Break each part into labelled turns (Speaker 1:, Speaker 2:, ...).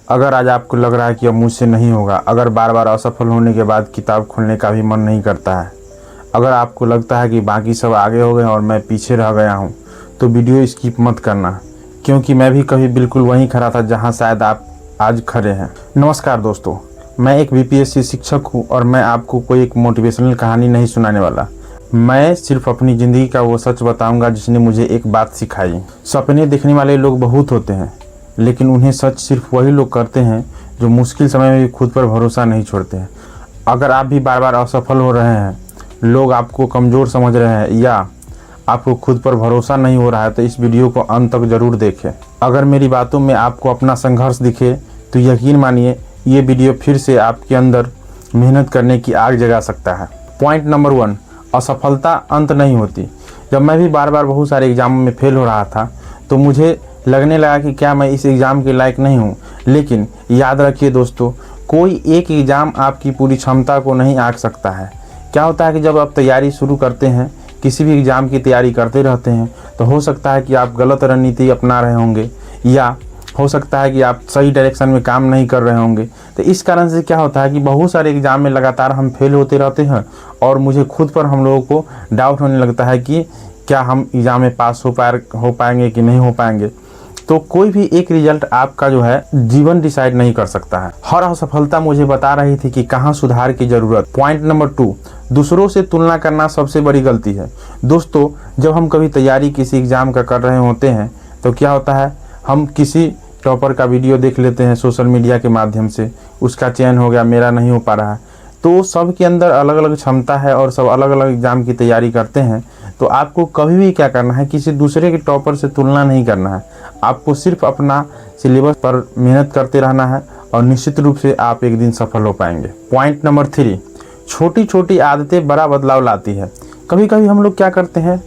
Speaker 1: अगर आज आपको लग रहा है कि अब मुझसे नहीं होगा, अगर बार बार असफल होने के बाद किताब खोलने का भी मन नहीं करता है, अगर आपको लगता है कि बाकी सब आगे हो गए और मैं पीछे रह गया हूँ, तो वीडियो स्किप मत करना, क्योंकि मैं भी कभी बिल्कुल वहीं खड़ा था जहाँ शायद आप आज खड़े हैं। नमस्कार दोस्तों, मैं एक बीपीएससी शिक्षक हूँ और मैं आपको कोई एक मोटिवेशनल कहानी नहीं सुनाने वाला। मैं सिर्फ अपनी ज़िंदगी का वो सच बताऊंगा जिसने मुझे एक बात सिखाई। सपने देखने वाले लोग बहुत होते हैं, लेकिन उन्हें सच सिर्फ वही लोग करते हैं जो मुश्किल समय में भी खुद पर भरोसा नहीं छोड़ते हैं। अगर आप भी बार बार असफल हो रहे हैं, लोग आपको कमज़ोर समझ रहे हैं या आपको खुद पर भरोसा नहीं हो रहा है, तो इस वीडियो को अंत तक ज़रूर देखें। अगर मेरी बातों में आपको अपना संघर्ष दिखे तो यकीन मानिए ये वीडियो फिर से आपके अंदर मेहनत करने की आग जगा सकता है। पॉइंट नंबर 1, असफलता अंत नहीं होती। जब मैं भी बार बार बहुत सारे एग्ज़ामों में फेल हो रहा था तो मुझे लगने लगा कि क्या मैं इस एग्ज़ाम के लायक नहीं हूँ। लेकिन याद रखिए दोस्तों, कोई एक एग्ज़ाम आपकी पूरी क्षमता को नहीं आंक सकता है। क्या होता है कि जब आप तैयारी शुरू करते हैं, किसी भी एग्ज़ाम की तैयारी करते रहते हैं, तो हो सकता है कि आप गलत रणनीति अपना रहे होंगे या हो सकता है कि आप सही डायरेक्शन में काम नहीं कर रहे होंगे। तो इस कारण से क्या होता है कि बहुत सारे एग्ज़ाम में लगातार हम फेल होते रहते हैं और मुझे खुद पर हम लोगों को डाउट होने लगता है कि क्या हम एग्ज़ाम में पास हो पाएंगे कि नहीं हो पाएंगे। तो कोई भी एक रिजल्ट आपका जो है जीवन डिसाइड नहीं कर सकता है। हर असफलता मुझे बता रही थी कि कहाँ सुधार की ज़रूरत। पॉइंट नंबर 2, दूसरों से तुलना करना सबसे बड़ी गलती है। दोस्तों, जब हम कभी तैयारी किसी एग्ज़ाम का कर रहे होते हैं तो क्या होता है, हम किसी टॉपर का वीडियो देख लेते हैं सोशल मीडिया के माध्यम से, उसका चयन हो गया, मेरा नहीं हो पा रहा है। तो सब के अंदर अलग अलग क्षमता है और सब अलग अलग एग्ज़ाम की तैयारी करते हैं। तो आपको कभी भी क्या करना है, किसी दूसरे के टॉपर से तुलना नहीं करना है। आपको सिर्फ अपना सिलेबस पर मेहनत करते रहना है और निश्चित रूप से आप एक दिन सफल हो पाएंगे। पॉइंट नंबर 3, छोटी छोटी आदतें बड़ा बदलाव लाती है। कभी कभी हम लोग क्या करते हैं,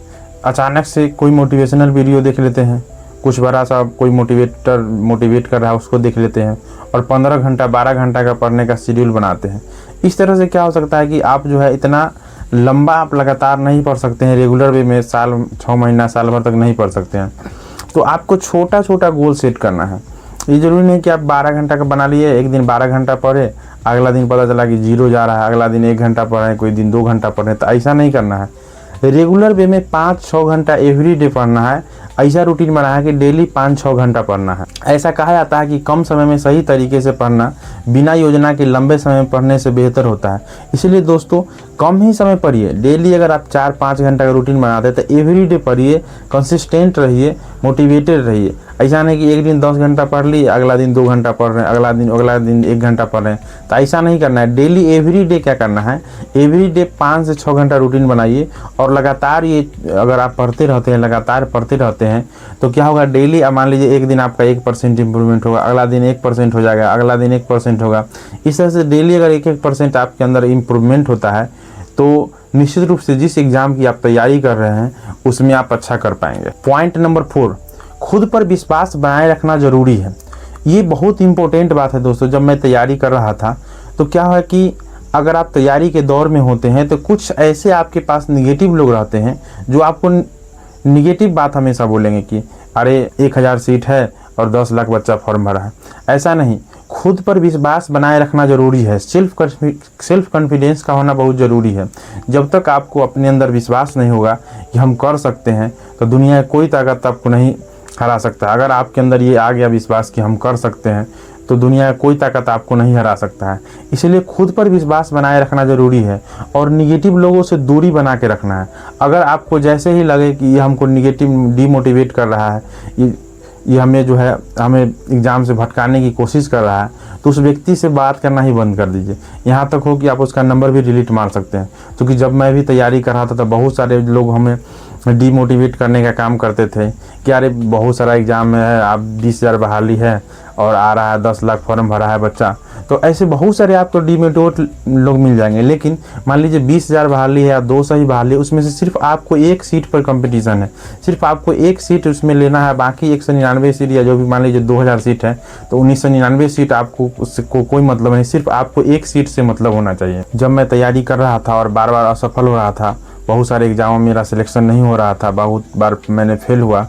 Speaker 1: अचानक से कोई मोटिवेशनल वीडियो देख लेते हैं, कुछ बड़ा सा कोई मोटिवेट कर रहा है उसको देख लेते हैं और 15 घंटा 12 घंटा का पढ़ने का शेड्यूल बनाते हैं। इस तरह से क्या हो सकता है कि आप जो है इतना लंबा आप लगातार नहीं पढ़ सकते हैं, रेगुलर वे में 6 महीना साल भर तक नहीं पढ़ सकते हैं। तो आपको छोटा छोटा गोल सेट करना है। ये जरूरी नहीं कि आप 12 घंटा का बना लिए, एक दिन 12 घंटा पढ़े, अगला दिन पता चला कि 0 जा रहा है, अगला दिन 1 घंटा पढ़े, कोई दिन 2 घंटा पढ़े। तो ऐसा नहीं करना है। रेगुलर वे में 5-6 घंटा एवरी डे पढ़ना है। ऐसा रूटीन बना है कि डेली 5-6 घंटा पढ़ना है। ऐसा कहा जाता है कि कम समय में सही तरीके से पढ़ना बिना योजना के लंबे समय में पढ़ने से बेहतर होता है। इसलिए दोस्तों, कम ही समय पढ़िए। डेली अगर आप 4-5 घंटा का रूटीन बनाते हैं तो एवरी डे पढ़िए, कंसिस्टेंट रहिए, मोटिवेटेड रहिए। ऐसा नहीं कि एक दिन 10 घंटा पढ़ लिए, अगला दिन 2 घंटा पढ़ रहे हैं, अगला दिन 1 घंटा पढ़ रहे हैं। तो ऐसा नहीं करना है। डेली एवरी डे क्या करना है, एवरी डे 5 से 6 घंटा रूटीन बनाइए और लगातार ये अगर आप पढ़ते रहते हैं, लगातार पढ़ते रहते हैं, तो क्या होगा, डेली मान लीजिए एक दिन आपका 1% इंप्रूवमेंट होगा, अगला दिन 1% हो जाएगा, अगला दिन 1% होगा। इस तरह से डेली अगर 1% आपके अंदर इम्प्रूवमेंट होता है तो निश्चित रूप से जिस एग्ज़ाम की आप तैयारी कर रहे हैं उसमें आप अच्छा कर पाएंगे। पॉइंट नंबर 4, खुद पर विश्वास बनाए रखना ज़रूरी है। ये बहुत इंपॉर्टेंट बात है दोस्तों। जब मैं तैयारी कर रहा था तो क्या है कि अगर आप तैयारी के दौर में होते हैं तो कुछ ऐसे आपके पास निगेटिव लोग रहते हैं जो आपको निगेटिव बात हमेशा बोलेंगे कि अरे 1000 सीट है और 10 लाख बच्चा फॉर्म भरा है। ऐसा नहीं, खुद पर विश्वास बनाए रखना ज़रूरी है। सेल्फ कॉन्फिडेंस का होना बहुत ज़रूरी है। जब तक आपको अपने अंदर विश्वास नहीं होगा कि हम कर सकते हैं, तो दुनिया की कोई ताकत आपको नहीं हरा सकता। अगर आपके अंदर ये आ गया विश्वास कि हम कर सकते हैं, तो दुनिया की कोई ताकत आपको नहीं हरा सकता है। इसलिए खुद पर विश्वास बनाए रखना ज़रूरी है और निगेटिव लोगों से दूरी बना के रखना है। अगर आपको जैसे ही लगे कि ये हमको निगेटिव डीमोटिवेट कर रहा है, ये हमें जो है हमें एग्ज़ाम से भटकाने की कोशिश कर रहा है, तो उस व्यक्ति से बात करना ही बंद कर दीजिए। यहाँ तक हो कि आप उसका नंबर भी डिलीट मार सकते हैं। क्योंकि जब मैं भी तैयारी कर रहा था तो बहुत सारे लोग हमें डीमोटिवेट करने का काम करते थे कि अरे बहुत सारा एग्ज़ाम में है, आप 20,000 बहाली है और आ रहा है 10 लाख फॉर्म भरा है बच्चा। तो ऐसे बहुत सारे आपको डीमोटिवेट लोग मिल जाएंगे। लेकिन मान लीजिए 20,000 बहाली है या 200 ही बहाली है, उसमें से सिर्फ आपको 1 सीट पर कंपटीशन है, सिर्फ आपको 1 सीट उसमें लेना है। बाकी 199 सीट या जो भी मान लीजिए 2000 सीट है, तो 1999 सीट आपको उससे कोई मतलब नहीं, सिर्फ आपको 1 सीट से मतलब होना चाहिए। जब मैं तैयारी कर रहा था और बार बार असफल हो रहा था, बहुत सारे एग्ज़ामों में मेरा सिलेक्शन नहीं हो रहा था, बहुत बार मैंने फेल हुआ,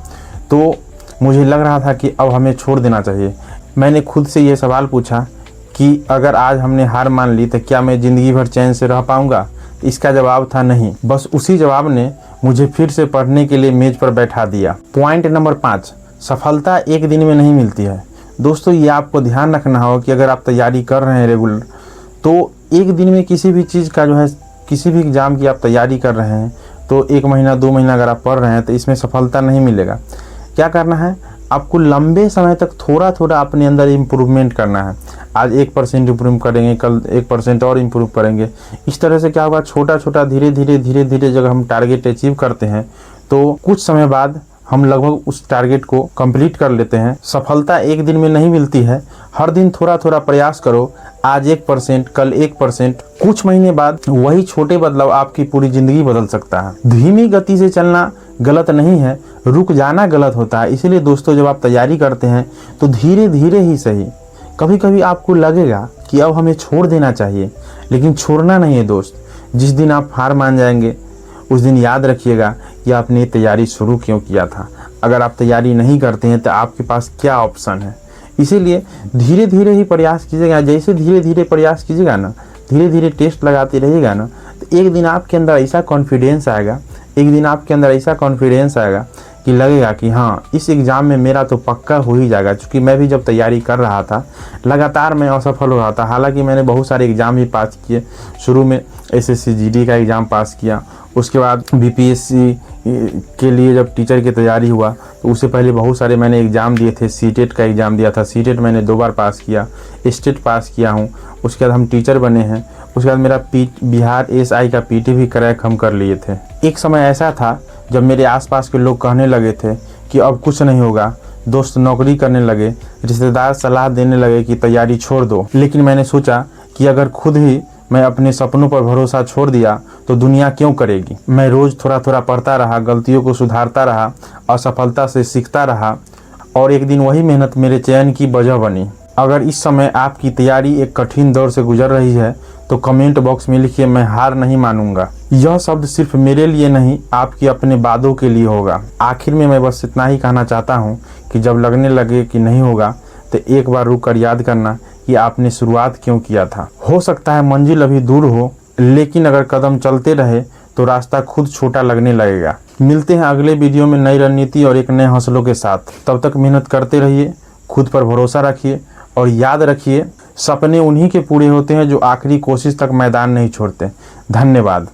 Speaker 1: तो मुझे लग रहा था कि अब हमें छोड़ देना चाहिए। मैंने खुद से ये सवाल पूछा कि अगर आज हमने हार मान ली तो क्या मैं ज़िंदगी भर चैन से रह पाऊँगा? इसका जवाब था नहीं। बस उसी जवाब ने मुझे फिर से पढ़ने के लिए मेज़ पर बैठा दिया। पॉइंट नंबर 5, सफलता एक दिन में नहीं मिलती है। दोस्तों, ये आपको ध्यान रखना होगा कि अगर आप तैयारी कर रहे हैं रेगुलर, तो एक दिन में किसी भी चीज़ का जो है, किसी भी एग्ज़ाम की आप तैयारी कर रहे हैं तो 1 महीना 2 महीना अगर आप पढ़ रहे हैं तो इसमें सफलता नहीं मिलेगा। क्या करना है, आपको लंबे समय तक थोड़ा थोड़ा अपने अंदर इम्प्रूवमेंट करना है। आज 1% इम्प्रूव करेंगे, कल 1% और इम्प्रूव करेंगे। इस तरह से क्या होगा, छोटा छोटा धीरे धीरे जब हम टारगेट अचीव करते हैं तो कुछ समय बाद हम लगभग उस टारगेट को कंप्लीट कर लेते हैं। सफलता एक दिन में नहीं मिलती है, हर दिन थोड़ा थोड़ा प्रयास करो। आज 1%, कल 1%, कुछ महीने बाद वही छोटे बदलाव आपकी पूरी ज़िंदगी बदल सकता है। धीमी गति से चलना गलत नहीं है, रुक जाना गलत होता है। इसीलिए दोस्तों, जब आप तैयारी करते हैं तो धीरे धीरे ही सही, कभी कभी आपको लगेगा कि अब हमें छोड़ देना चाहिए, लेकिन छोड़ना नहीं है दोस्त। जिस दिन आप हार मान जाएंगे उस दिन याद रखिएगा कि आपने तैयारी शुरू क्यों किया था। अगर आप तैयारी नहीं करते हैं तो आपके पास क्या ऑप्शन है। इसीलिए धीरे धीरे ही प्रयास कीजिएगा। जैसे धीरे धीरे प्रयास कीजिएगा ना, धीरे धीरे टेस्ट लगाते रहिएगा ना, तो एक दिन आपके अंदर ऐसा कॉन्फिडेंस आएगा, एक दिन आपके अंदर ऐसा कॉन्फिडेंस आएगा कि लगेगा कि हाँ, इस एग्ज़ाम में मेरा तो पक्का हो ही जाएगा। क्योंकि मैं भी जब तैयारी कर रहा था लगातार मैं असफल हो रहा था। हालांकि मैंने बहुत सारे एग्ज़ाम भी पास किए। शुरू में SSC GD का एग्ज़ाम पास किया, उसके बाद BPSC के लिए जब टीचर की तैयारी हुआ तो उससे पहले बहुत सारे मैंने एग्ज़ाम दिए थे। CTET का एग्ज़ाम दिया था, CTET मैंने 2 बार पास किया, स्टेट पास किया हूँ। उसके बाद हम टीचर बने हैं। उसके बाद मेरा बिहार SI का PT भी क्रैक हम कर लिए थे। एक समय ऐसा था जब मेरे आसपास के लोग कहने लगे थे कि अब कुछ नहीं होगा, दोस्त नौकरी करने लगे, रिश्तेदार सलाह देने लगे कि तैयारी छोड़ दो। लेकिन मैंने सोचा कि अगर खुद ही मैं अपने सपनों पर भरोसा छोड़ दिया तो दुनिया क्यों करेगी। मैं रोज़ थोड़ा थोड़ा पढ़ता रहा, गलतियों को सुधारता रहा, असफलता से सीखता रहा, और एक दिन वही मेहनत मेरे चयन की वजह बनी। अगर इस समय आपकी तैयारी एक कठिन दौर से गुजर रही है तो कमेंट बॉक्स में लिखिए, मैं हार नहीं मानूंगा। यह शब्द सिर्फ मेरे लिए नहीं, आपके अपने वादों के लिए होगा। आखिर में मैं बस इतना ही कहना चाहता हूँ कि जब लगने लगे कि नहीं होगा तो एक बार रुक कर याद करना कि आपने शुरुआत क्यों किया था। हो सकता है मंजिल अभी दूर हो, लेकिन अगर कदम चलते रहे तो रास्ता खुद छोटा लगने लगेगा। मिलते हैं अगले वीडियो में नई रणनीति और एक नए हौसलों के साथ। तब तक मेहनत करते रहिए, खुद पर भरोसा रखिए और याद रखिए, सपने उन्हीं के पूरे होते हैं जो आखिरी कोशिश तक मैदान नहीं छोड़ते। धन्यवाद।